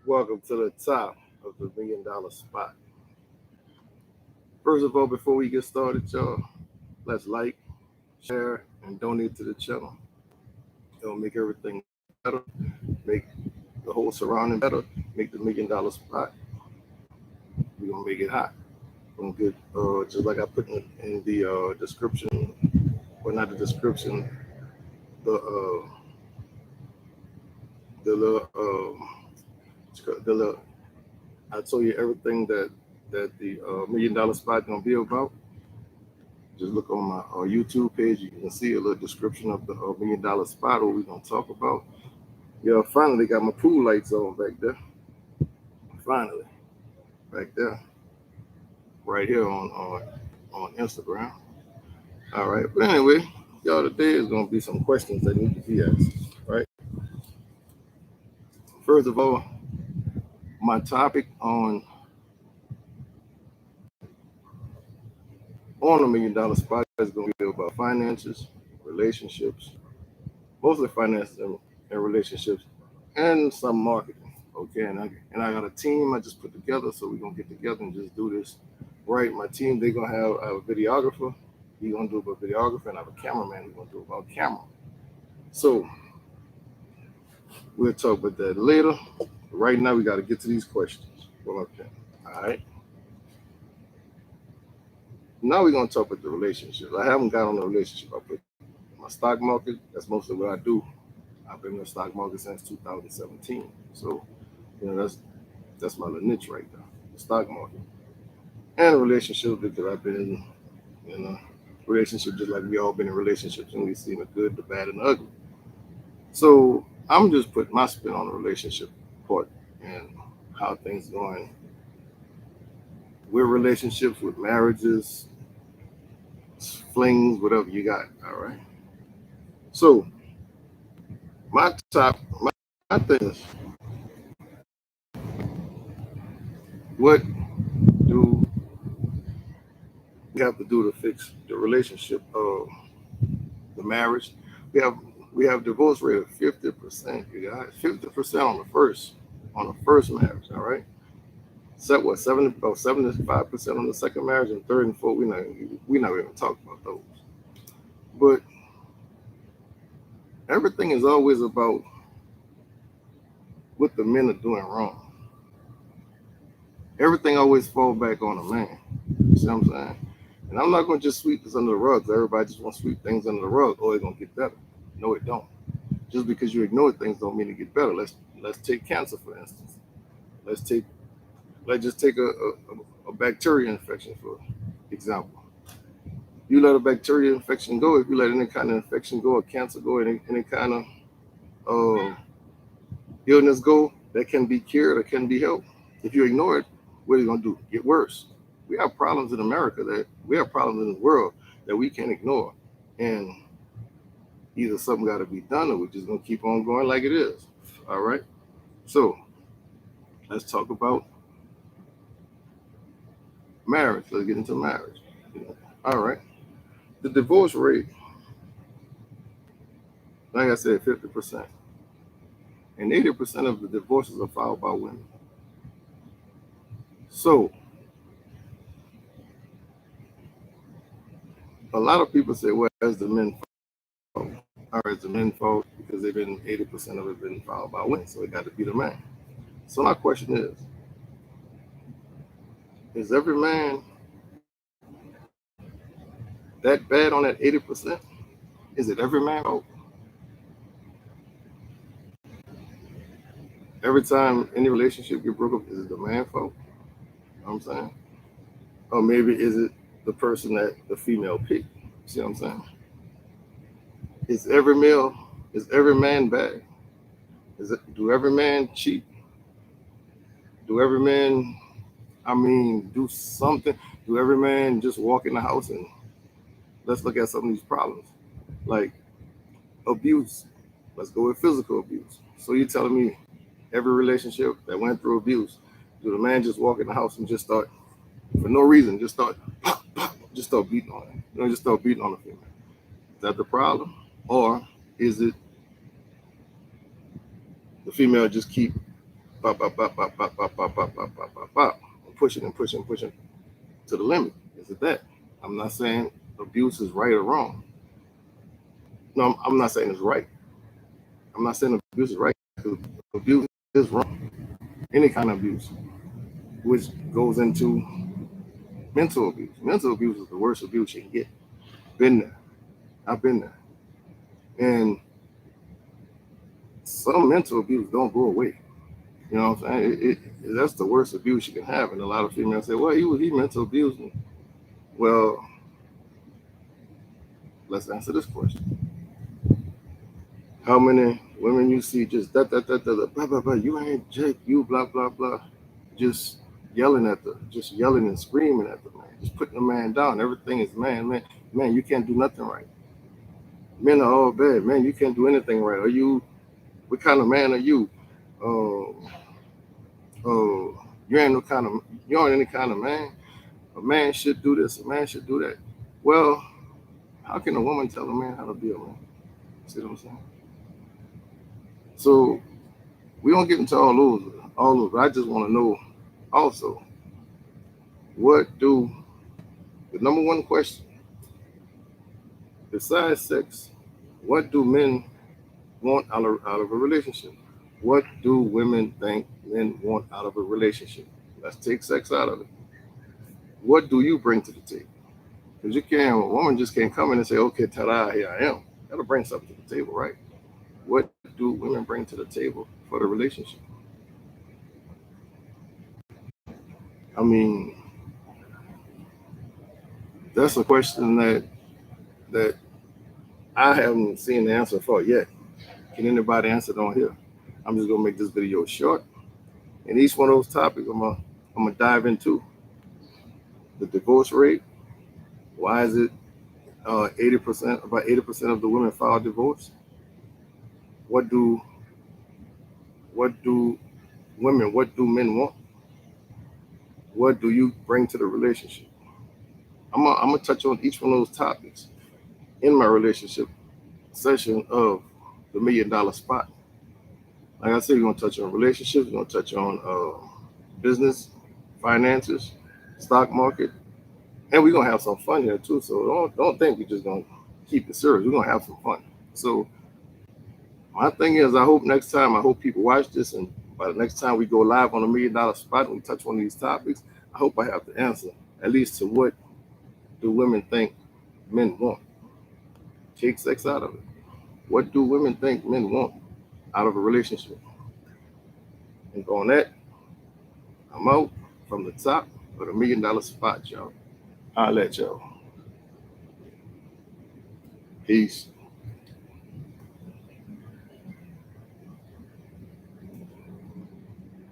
Welcome to the top of the $1 million spot. First of all, before we get started, y'all, let's like, share, and donate to the channel. It'll make everything better, make the whole surrounding better, make the $1 million spot. We're gonna make it hot. Gonna get just like I put in the description, or not the description, the the little the little. I told you everything that the $1 million spot gonna be about. Just look on my YouTube page. You can see a little description of the $1 million spot, what we're gonna talk about. Yeah, finally got my pool lights on back there. Finally, back there, right here on Instagram. All right, but anyway, y'all, today is gonna be some questions that need to be asked. Right. First of all, my topic on $1 million spot is gonna be about finances, relationships, mostly finances and relationships, and some marketing. Okay, and I got a team I just put together, so we're gonna get together and just do this. Right, my team they're gonna have a videographer. He's gonna do about videography, and I have a cameraman. He's gonna do about camera. So we'll talk about that later. Right now, we got to get to these questions. Okay. All right. Now we're gonna talk about the relationships. I haven't got on the relationship. I put my stock market. That's mostly what I do. I've been in the stock market since 2017. So that's my little niche right now, the stock market and relationships because I've been in a relationship just like we all been in relationships and we've seen the good, the bad, and the ugly. So I'm just putting my spin on the relationship part and how things going with relationships, with marriages, flings, whatever you got. All right. So my thing is, what do we have to do to fix the relationship of the marriage? We have we have divorce rate of 50%. You guys, 50% on the first marriage. All right. Set what 75% on the second marriage, and third and fourth we not even talk about those. But everything is always about what the men are doing wrong. Everything always fall back on the man. You see what I'm saying? And I'm not gonna just sweep this under the rug. Everybody just want to sweep things under the rug. Oh, it's gonna get better. No, it don't. Just because you ignore things don't mean it get better. Let's take cancer for instance. Let's take let's just take a bacteria infection for example. You let a bacteria infection go. If you let any kind of infection go, or cancer go, any kind of uh, illness go that can be cured or can be helped. If you ignore it, what are you gonna do? Get worse. We have problems in America that we have problems in the world that we can't ignore, and either something got to be done or we're just gonna keep on going like it is. All right. So let's talk about marriage. Let's get into marriage. All right. The divorce rate, like I said, 50%, and 80% of the divorces are filed by women. So a lot of people say, "Well, it's the men's fault." All right, it's the men's fault because they've been 80% of it been filed by women, so it got to be the man. So my question is every man that bad on that 80%? Is it every man fault? Every time any relationship get broke up, is it the man fault? You know what I'm saying? Or maybe is it the person that the female picked? See what I'm saying? Is every male, is every man bad? Do every man cheat? Do every man, do something? Do every man just walk in the house and let's look at some of these problems? Like abuse. Let's go with physical abuse. So you're telling me every relationship that went through abuse, do the man just walk in the house and just start, for no reason, just start, pop, pop, just start beating on it? Just start beating on the female. Is that the problem? Or is it the female just keep pop, pop, pop, pop, pop, pop, pop, pop, pop, pop, pop, pop, and pushing and pushing and pushing to the limit. Is it that? I'm not saying abuse is right or wrong. No, I'm not saying it's right. I'm not saying abuse is right because abuse is wrong. Any kind of abuse, which goes into mental abuse. Mental abuse is the worst abuse you can get. Been there. I've been there. And some mental abuse don't go away. You know what I'm saying? That's the worst abuse you can have. And a lot of females say, well, he mental abused me. Well, let's answer this question. How many women you see just blah, blah, blah, you ain't Jake, you blah, blah, blah, just yelling and screaming at the man, just putting the man down. Everything is man, you can't do nothing right. Men are all bad. Man, you can't do anything right. What kind of man are you? You aren't any kind of man. A man should do this, a man should do that. Well, how can a woman tell a man how to be a man? See what I'm saying? So we don't get into all those, but I just want to know also, the number one question, besides sex, what do men want out of a relationship? What do women think men want out of a relationship? Let's take sex out of it. What do you bring to the table? Because a woman just can't come in and say, okay, ta-da, here I am. Gotta bring something to the table, right? What do women bring to the table for the relationship? I mean, that's a question that I haven't seen the answer for yet. Can anybody answer it on here? I'm just gonna make this video short. And each one of those topics I'm gonna dive into. The divorce rate. Why is it 80%? About 80% of the women file divorce. What do men want? What do you bring to the relationship? I'm gonna touch on each one of those topics in my relationship session of the $1 Million Spot. Like I said, we're gonna touch on relationships. We're gonna touch on business, finances, stock market, and we're gonna have some fun here too. So don't think we're just gonna keep it serious. We're gonna have some fun. So my thing is, I hope people watch this, and by the next time we go live on the $1 Million Spot and we touch one of these topics, I hope I have the answer, at least to what do women think men want. Take sex out of it. What do women think men want out of a relationship? And on that, I'm out from the top of the $1 Million Spot, y'all. I'll let y'all. Peace.